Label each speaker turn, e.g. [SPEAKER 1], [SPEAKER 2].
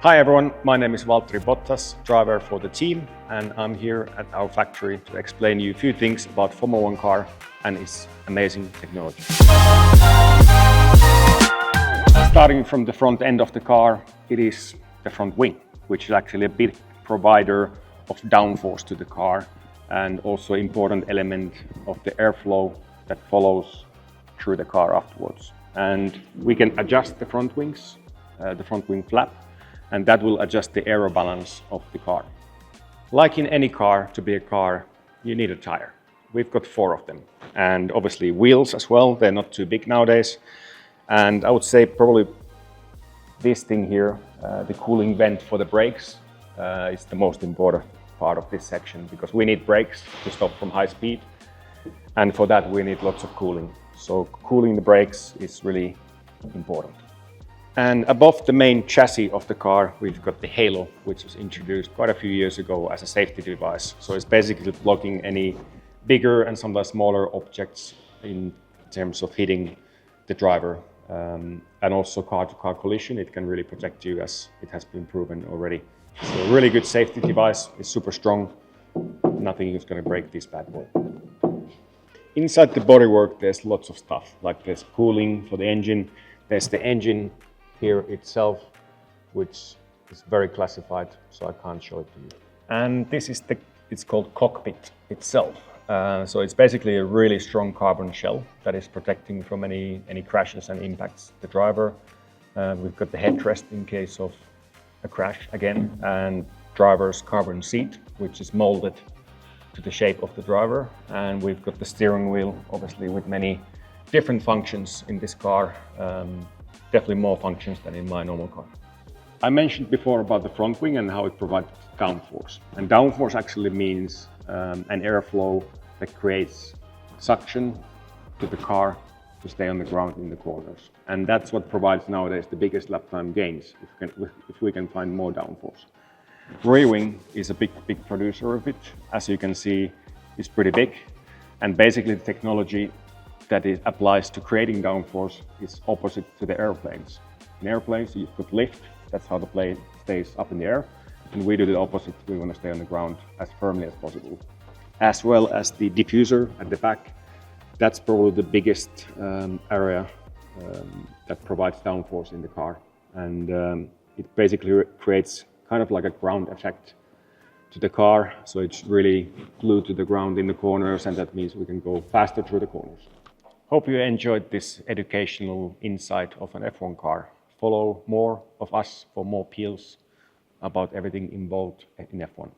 [SPEAKER 1] Hi everyone, my name is Valtteri Bottas, driver for the team, and I'm here at our factory to explain you a few things about Formula 1 car and its amazing technology. Starting from the front end of the car, it is the front wing, which is actually a big provider of downforce to the car and also important element of the airflow that follows through the car afterwards. And we can adjust the front wings, the front wing flap, and that will adjust the aero balance of the car. Like in any car, to be a car, you need a tire. We've got 4 of them. And obviously wheels as well, they're not too big nowadays. And I would say probably this thing here, the cooling vent for the brakes, is the most important part of this section because we need brakes to stop from high speed. And for that we need lots of cooling. So cooling the brakes is really important. And above the main chassis of the car, we've got the halo, which was introduced quite a few years ago as a safety device. So it's basically blocking any bigger and sometimes smaller objects in terms of hitting the driver. And also car-to-car collision, it can really protect you as it has been proven already. So a really good safety device, it's super strong. Nothing is going to break this bad boy. Inside the bodywork, there's lots of stuff, like there's cooling for the engine. There's the engine here itself, which is very classified, so I can't show it to you. And this is it's called cockpit itself. So it's basically a really strong carbon shell that is protecting from any crashes and impacts the driver. We've got the headrest in case of a crash again, and driver's carbon seat, which is molded to the shape of the driver. And we've got the steering wheel, obviously with many different functions in this car. Definitely more functions than in my normal car. I mentioned before about the front wing and how it provides downforce. And downforce actually means an airflow that creates suction to the car to stay on the ground in the corners. And that's what provides nowadays the biggest lap time gains, if we can find more downforce. Rear wing is a big producer of it. As you can see, it's pretty big. And basically the technology that it applies to creating downforce is opposite to the airplanes. In airplanes, you put lift, that's how the plane stays up in the air. And we do the opposite, we want to stay on the ground as firmly as possible. As well as the diffuser at the back, that's probably the biggest area that provides downforce in the car. And it basically creates kind of like a ground effect to the car. So it's really glued to the ground in the corners, and that means we can go faster through the corners. Hope you enjoyed this educational insight of an F1 car. Follow more of us for more peels about everything involved in F1.